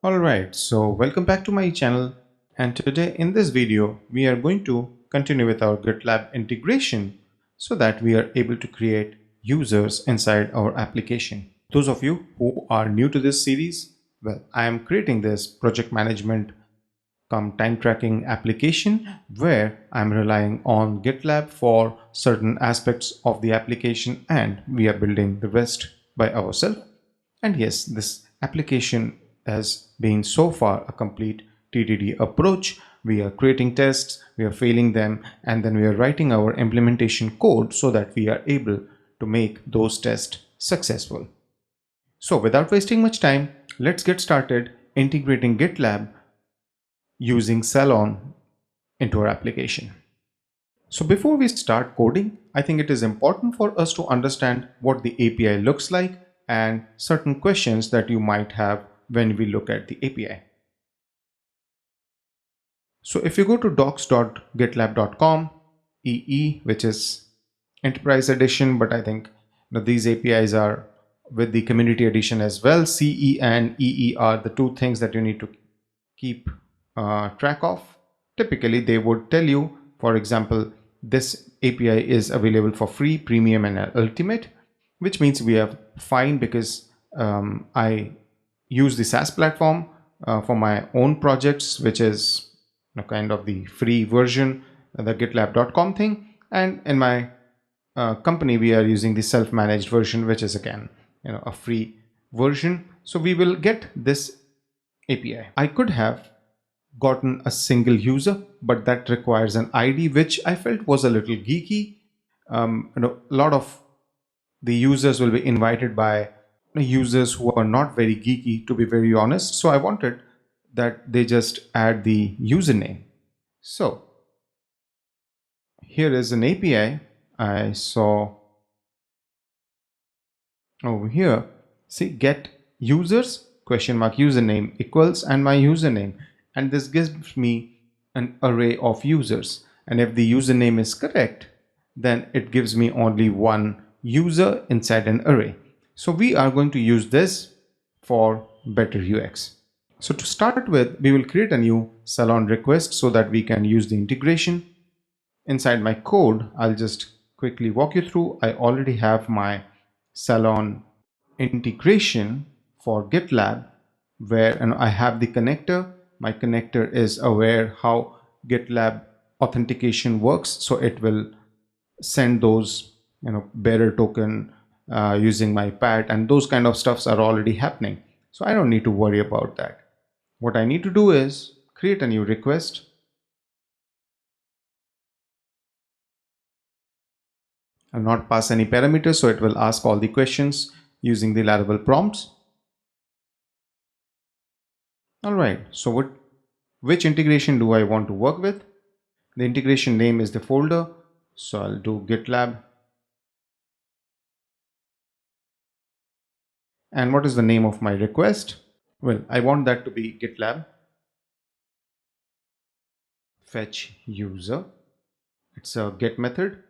Alright, so welcome back to my channel, and today in this video we are going to continue with our GitLab integration so that we are able to create users inside our application. Those of you who are new to this series, well, I am creating this project management come time tracking application where I'm relying on GitLab for certain aspects of the application and we are building the rest by ourselves. And yes, this application has been so far a complete TDD approach. We are creating tests, we are failing them, and then we are writing our implementation code so that we are able to make those tests successful. So without wasting much time, let's get started integrating GitLab using Saloon into our application. So before we start coding, I think it is important for us to understand what the API looks like and certain questions that you might have when we look at the API. So if you go to docs.gitlab.com, EE, which is Enterprise Edition, but I think these APIs are with the Community Edition as well. CE and EE are the two things that you need to keep track of. Typically, they would tell you, for example, this API is available for free, premium, and ultimate, which means we are fine because I use the SaaS platform for my own projects, which is kind of the free version, the gitlab.com thing, and in my company we are using the self-managed version, which is again a free version. So we will get this API. I could have gotten a single user, but that requires an ID, which I felt was a little geeky. A lot of the users will be invited by users who are not very geeky, to be very honest. So I wanted that they just add the username. So here is an API I saw over here. See, get users username equals and my username, and this gives me an array of users, and if the username is correct, then it gives me only one user inside an array. So we are going to use this for better UX. So to start with, we will create a new Saloon request so that we can use the integration. Inside my code, I'll just quickly walk you through. I already have my Saloon integration for GitLab where I have the connector. My connector is aware how GitLab authentication works, so it will send those bearer token using my PAT, and those kind of stuffs are already happening, so I don't need to worry about that. What I need to do is create a new request. I'll not pass any parameters, so it will ask all the questions using the Laravel prompts. Alright, so which integration do I want to work with? The integration name is the folder, so I'll do GitLab. And what is the name of my request? Well, I want that to be GitLab fetch user. It's a get method,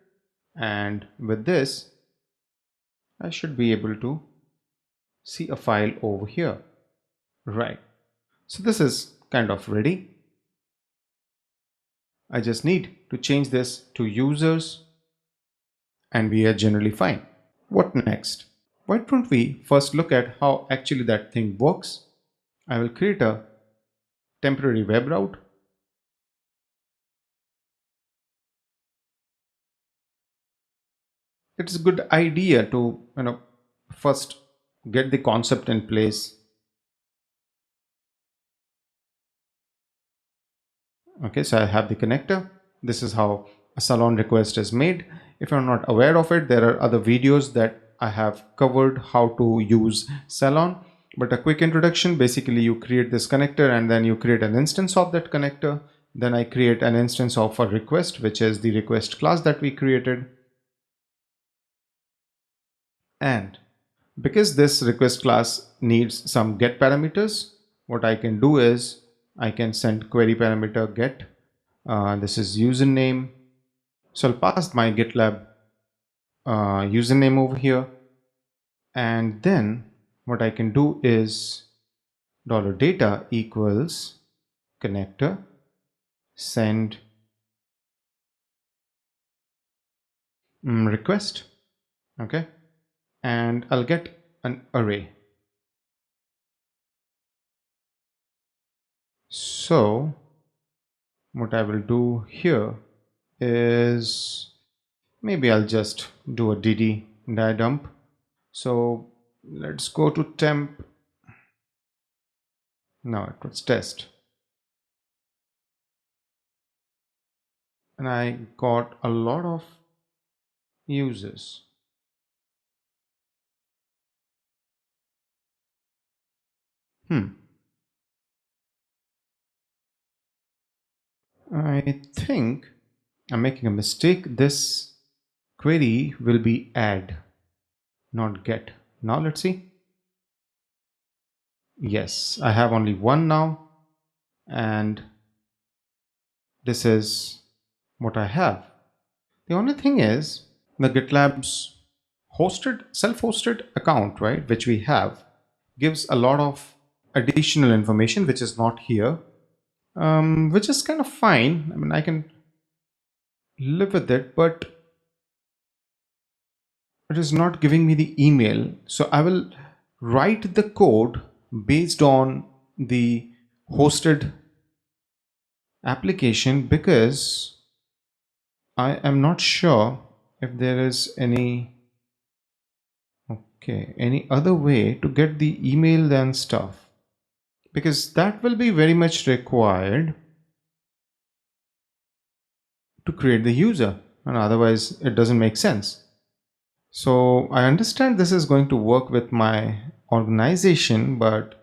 and with this I should be able to see a file over here. Right, so this is kind of ready. I just need to change this to users and we are generally fine. What next? Why don't we first look at how actually that thing works? I will create a temporary web route. It's a good idea to first get the concept in place. Okay, so I have the connector. This is how a Saloon request is made. If you're not aware of it, there are other videos that I have covered how to use Saloon. But a quick introduction, basically you create this connector and then you create an instance of that connector. Then I create an instance of a request, which is the request class that we created. And because this request class needs some get parameters, what I can do is I can send query parameter get. This is username. So I'll pass my GitLab username over here. And then what I can do is $data equals connector send request. Okay, and I'll get an array. So what I will do here is maybe I'll just do a dd dump. So let's go to temp. Now it was test, and I got a lot of users. I think I'm making a mistake. This query will be add, not get. Now let's see. Yes, I have only one now, and this is what I have. The only thing is the GitLab's self-hosted account, right, which we have, gives a lot of additional information which is not here, which is kind of fine. I mean, I can live with it, but it is not giving me the email. So I will write the code based on the hosted application, because I am not sure if there is any other way to get the email than stuff, because that will be very much required to create the user, and otherwise it doesn't make sense. So I understand this is going to work with my organization, but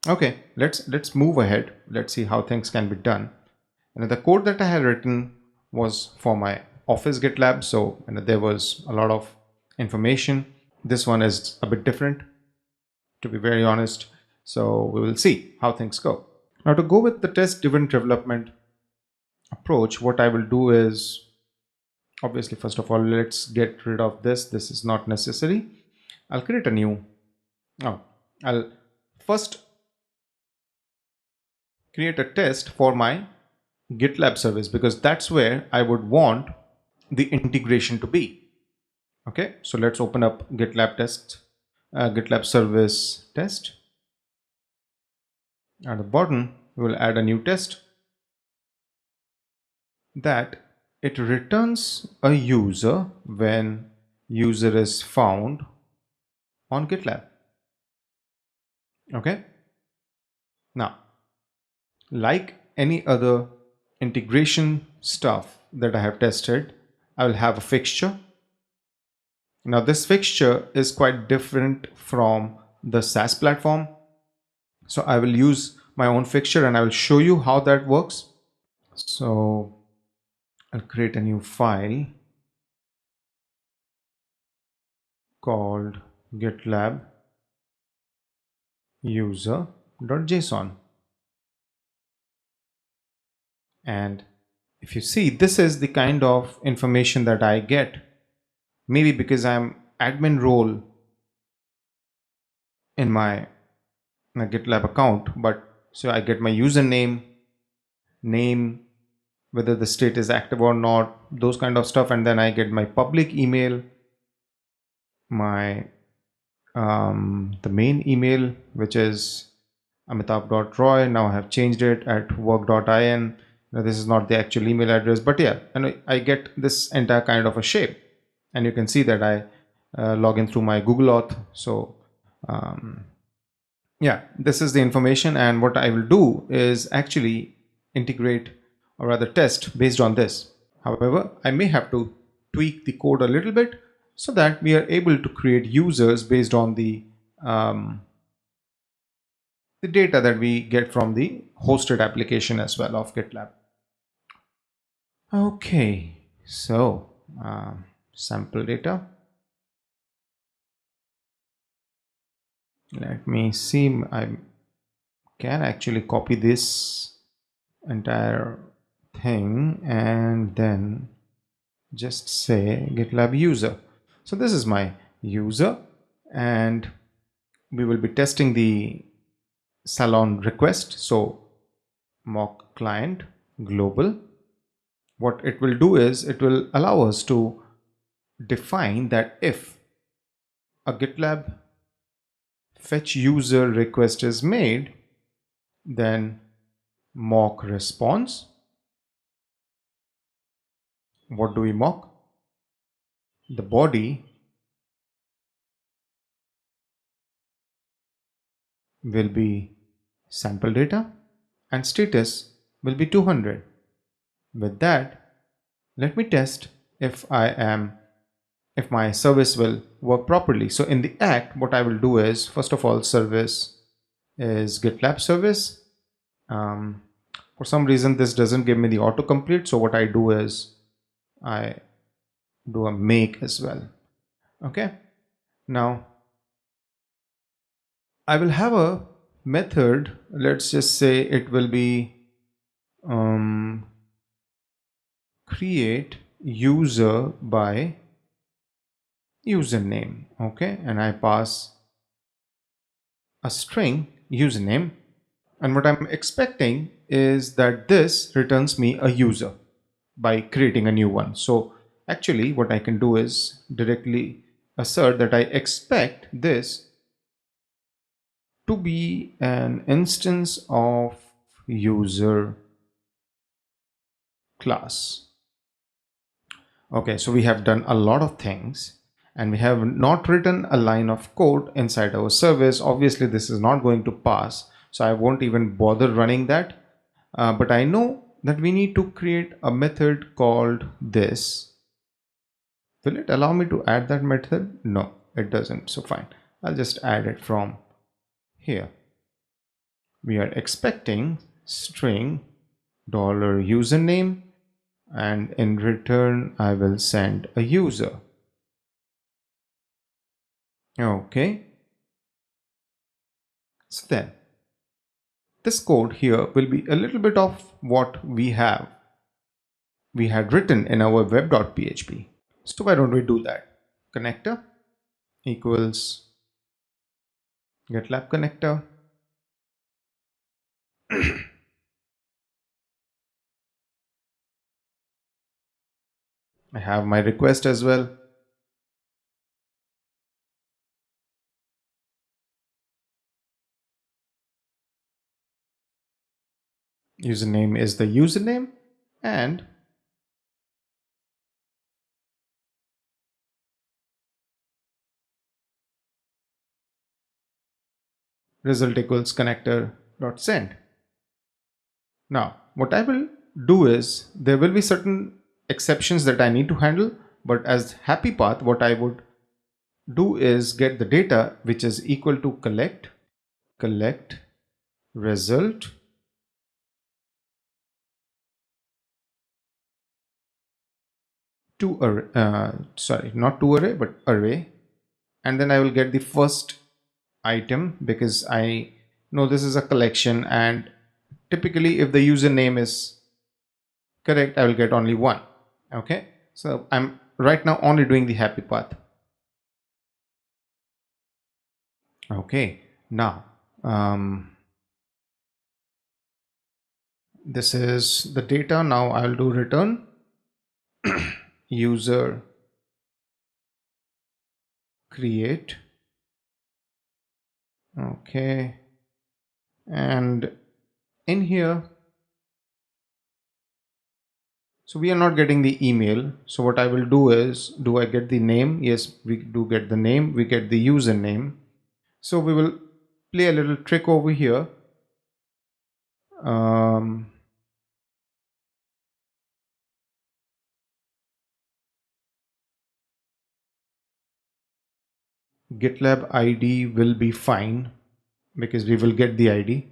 okay, let's move ahead. Let's see how things can be done. And the code that I had written was for my office GitLab, so there was a lot of information. This one is a bit different, to be very honest. So we will see how things go. Now, to go with the test-driven development approach, what I will do is, obviously, first of all, let's get rid of this. This is not necessary. I'll create a new. Oh, I'll first create a test for my GitLab service, because that's where I would want the integration to be. Okay, so let's open up GitLab GitLab service test. At the bottom, we will add a new test that it returns a user when user is found on GitLab. Okay, now, like any other integration stuff that I have tested, I will have a fixture. Now this fixture is quite different from the SaaS platform. So I will use my own fixture and I will show you how that works. So I'll create a new file called GitLab user.json. And if you see, this is the kind of information that I get. Maybe because I'm admin role in my GitLab account, but so I get my username, name, whether the state is active or not, those kind of stuff, and then I get my public email, my the main email, which is amitabh.roy. Now I have changed it at work.in. Now this is not the actual email address, but yeah, and I get this entire kind of a shape, and you can see that I log in through my Google Auth. So yeah, this is the information, and what I will do is actually integrate, or rather test, based on this. However, I may have to tweak the code a little bit so that we are able to create users based on the data that we get from the hosted application as well of GitLab. Okay, so sample data. Let me see. I can actually copy this entire thing and then just say GitLab user. So this is my user, and we will be testing the Saloon request. So mock client global. What it will do is it will allow us to define that if a GitLab fetch user request is made, then mock response. What do we mock? The body will be sample data and status will be 200. With that, let me test if if my service will work properly. So in the act, what I will do is, first of all, service is GitLab service. For some reason, this doesn't give me the autocomplete. So what I do is I do a make as well. Okay. Now I will have a method. Let's just say it will be create user by username. Okay. And I pass a string username. And what I'm expecting is that this returns me a user by creating a new one. So actually what I can do is directly assert that I expect this to be an instance of user class. Okay, so we have done a lot of things and we have not written a line of code inside our service. Obviously this is not going to pass, so I won't even bother running that. But I know that we need to create a method called this. Will it allow me to add that method? No, it doesn't. So fine, I'll just add it from here. We are expecting string $username, and in return I will send a user. Okay, so then this code here will be a little bit of what we had written in our web.php. So why don't we do that? Connector equals GitLab connector. I have my request as well. Username is the username and result equals connector.send. Now, what I will do is there will be certain exceptions that I need to handle, but as happy path, what I would do is get the data which is equal to collect result to array, sorry, not to array, but array. And then I will get the first item because I know this is a collection, and typically if the username is correct, I will get only one. Okay, so I'm right now only doing the happy path. Okay, now this is the data. Now I'll do return user create. Okay, and in here, so we are not getting the email. So what I will do is, do I get the name? Yes, we do get the name. We get the username. So we will play a little trick over here. GitLab ID will be fine because we will get the ID.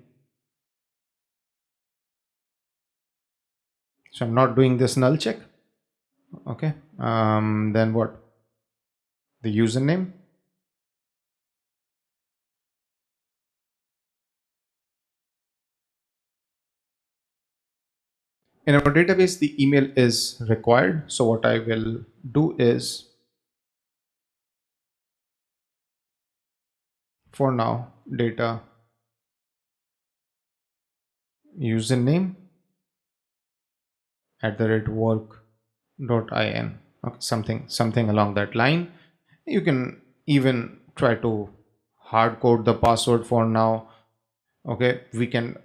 So I'm not doing this null check. Okay. Then what? The username. In our database, the email is required. So what I will do is, for now data username @work.in. Okay, something along that line. You can even try to hard code the password for now. Okay, we can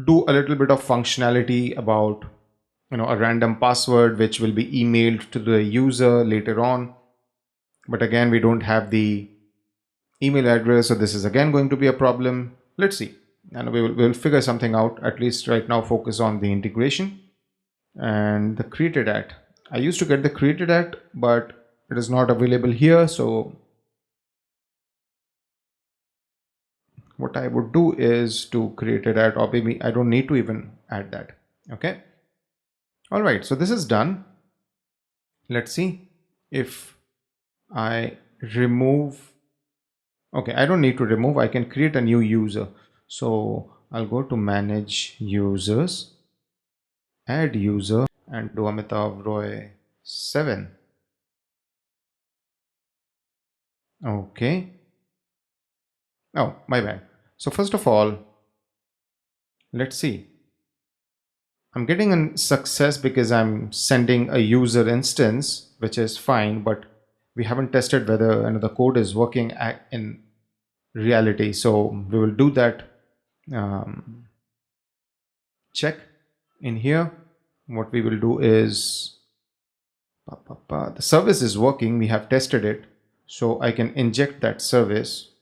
do a little bit of functionality about a random password which will be emailed to the user later on, but again we don't have the email address, so this is again going to be a problem. Let's see, and we'll figure something out. At least right now focus on the integration and the created at. I used to get the created at, but it is not available here, so what I would do is to create it at, or maybe I don't need to even add that. Okay, all right, so this is done. Let's see if I remove. Okay, I don't need to remove, I can create a new user. So I'll go to manage users, add user, and do Amitav Roy 7. Okay, oh my bad. So first of all, let's see, I'm getting a success because I'm sending a user instance, which is fine, but we haven't tested whether the code is working in reality. So we will do that check in here. What we will do is the service is working. We have tested it, so I can inject that service.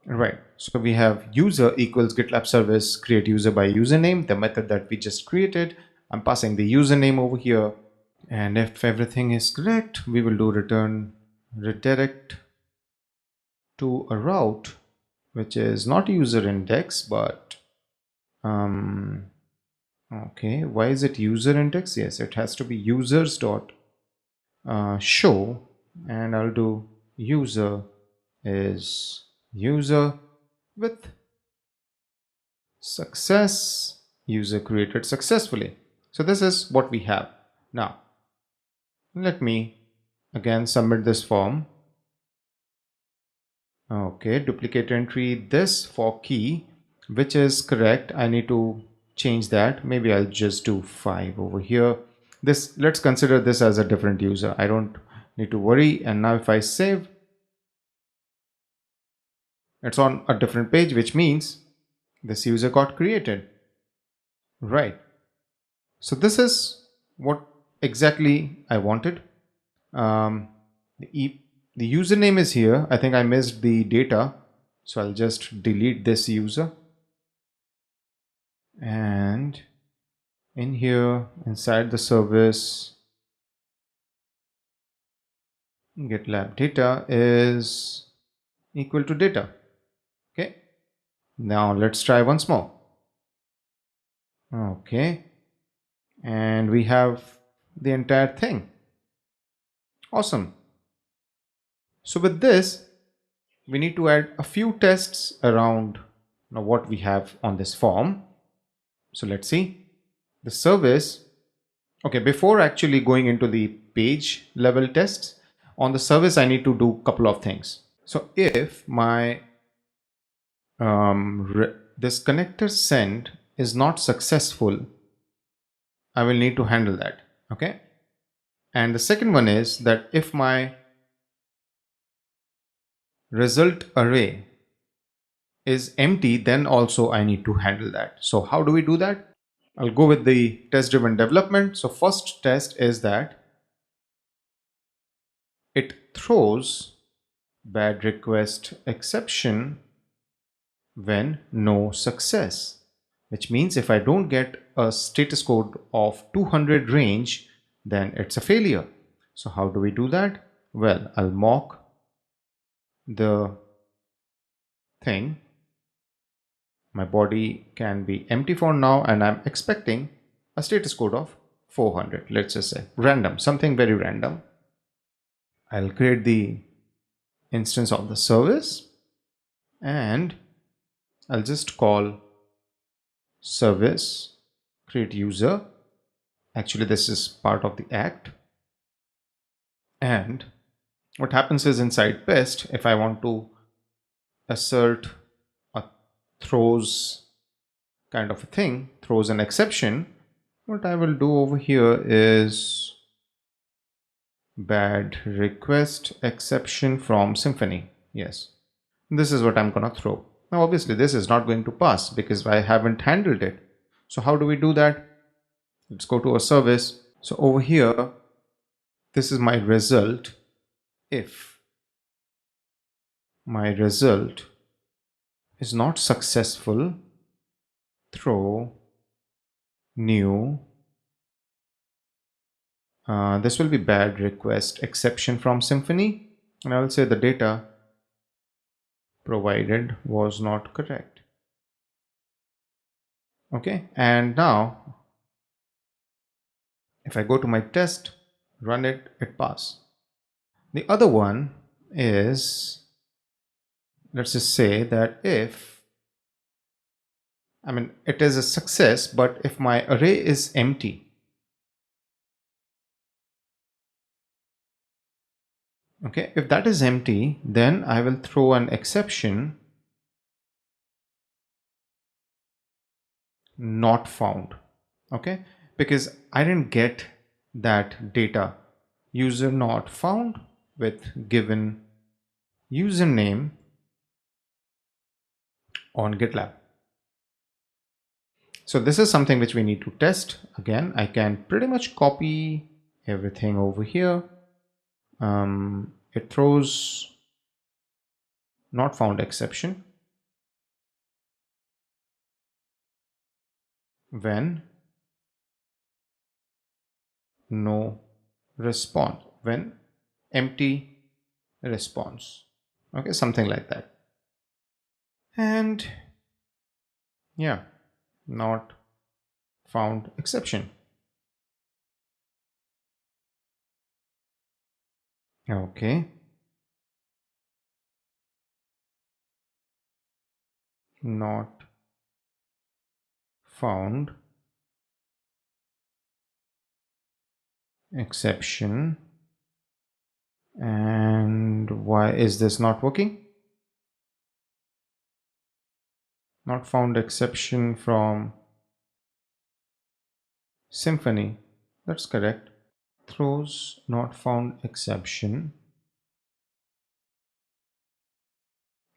Right, so we have user equals GitLab service create user by username, the method that we just created. I'm passing the username over here, and if everything is correct, we will do return redirect to a route which is not user index, but okay, why is it user index? Yes, it has to be users dot show, and I'll do user is user with success, user created successfully. So this is what we have. Now let me again submit this form. Okay, duplicate entry, this for key, which is correct. I need to change that. Maybe I'll just do 5 over here. This, let's consider this as a different user. I don't need to worry. And now if I save, it's on a different page, which means this user got created. Right. So this is what exactly I wanted. Um, the username is here. I think I missed the data, so I'll just delete this user. And in here, inside the service, GitLab data is equal to data. Okay. Now let's try once more. Okay. And we have the entire thing. Awesome. So with this, we need to add a few tests around what we have on this form. So let's see the service. Okay, before actually going into the page level tests on the service, I need to do a couple of things. So if my this connector send is not successful, I will need to handle that. Okay, and the second one is that if my result array is empty, then also I need to handle that. So how do we do that? I'll go with the test driven development. So first test is that it throws bad request exception when no success, which means if I don't get a status code of 200 range, then it's a failure. So how do we do that? Well, I'll mock the thing. My body can be empty for now, and I'm expecting a status code of 400. Let's just say random, something very random. I'll create the instance of the service, and I'll just call service create user Actually, this is part of the act. And what happens is inside pest, if I want to assert a throws kind of a thing, throws an exception, what I will do over here is bad request exception from Symfony. Yes, this is what I'm gonna throw. Now obviously this is not going to pass because I haven't handled it. So how do we do that? Let's go to a service. So over here, this is my result. If my result is not successful, throw new. This will be bad request exception from Symfony, and I will say the data provided was not correct. Okay, and now if I go to my test, run it, it passes. The other one is, let's just say that if, it is a success, but if my array is empty, okay, if that is empty, then I will throw an exception not found. Okay, because I didn't get that data user not found with given username on GitLab. So this is something which we need to test. Again, I can pretty much copy everything over here. It throws not found exception when no response, when empty response. Okay, something like that. And yeah, not found exception. Okay. Not found exception. And why is this not working? Not found exception from Symfony. That's correct. Throws not found exception.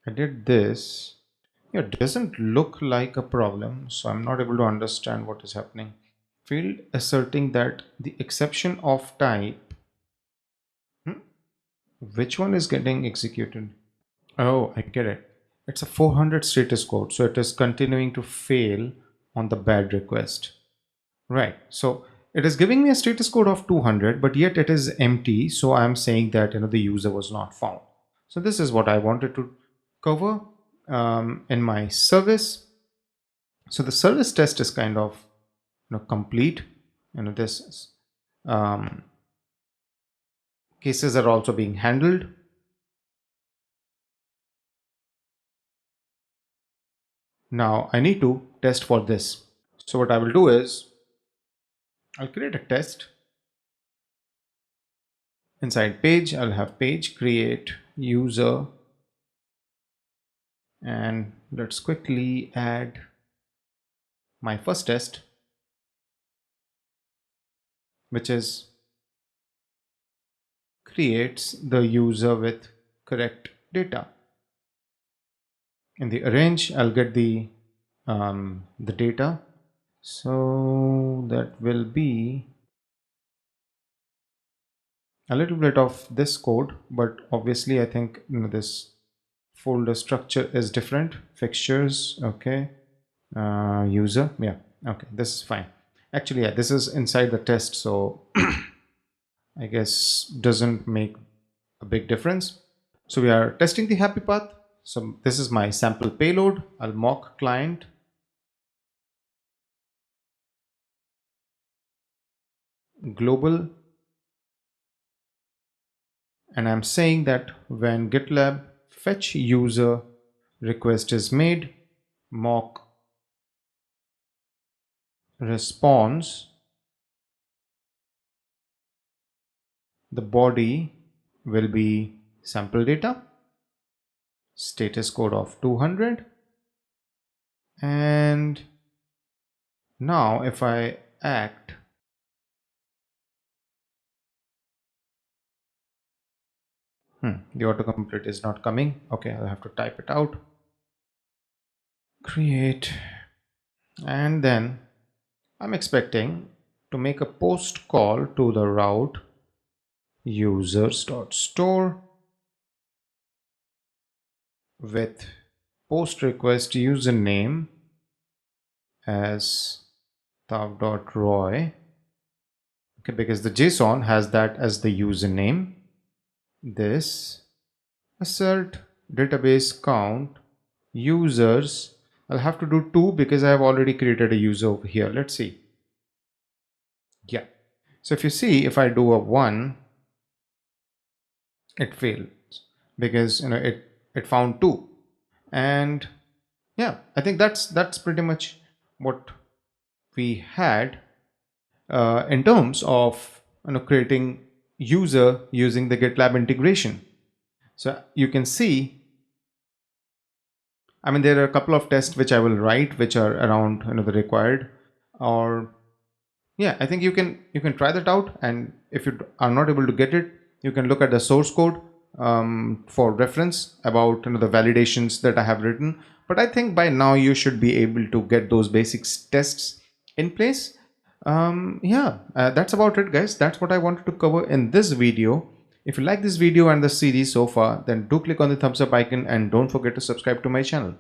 I did this. Yeah, it doesn't look like a problem, so I'm not able to understand what is happening. Field asserting that the exception of type. Which one is getting executed? Oh, I get it. It's a 400 status code, so it is continuing to fail on the bad request. Right. So it is giving me a status code of 200, but yet it is empty. So I'm saying that the user was not found. So this is what I wanted to cover in my service. So the service test is kind of complete. This cases are also being handled. Now I need to test for this. So what I will do is I'll create a test. Inside page, I'll have page create user, and let's quickly add my first test, which is creates the user with correct data. In the arrange, I'll get the data. So that will be a little bit of this code, but obviously I think this folder structure is different. Fixtures, okay. User, yeah, okay, this is fine. Actually, yeah, this is inside the test, so I guess doesn't make a big difference. So we are testing the happy path. So this is my sample payload. I'll mock client. Global. And I'm saying that when GitLab fetch user request is made, mock response the body will be sample data, status code of 200. And now if I act, the autocomplete is not coming. Okay, I'll have to type it out. Create, and then I'm expecting to make a post call to the route users.store with post request username as tav.roy. Okay, because the JSON has that as the username. This assert database count users. I'll have to do 2 because I have already created a user over here. Let's see. Yeah. So if you see, if I do a 1, it fails because it found 2. And yeah, I think that's pretty much what we had in terms of creating user using the GitLab integration. So you can see, I mean, there are a couple of tests which I will write, which are around the required, or yeah, I think you can try that out. And if you are not able to get it, you can look at the source code for reference about the validations that I have written. But I think by now you should be able to get those basics tests in place. That's about it, guys. That's what I wanted to cover in this video. If you like this video and the series so far, then do click on the thumbs up icon and don't forget to subscribe to my channel.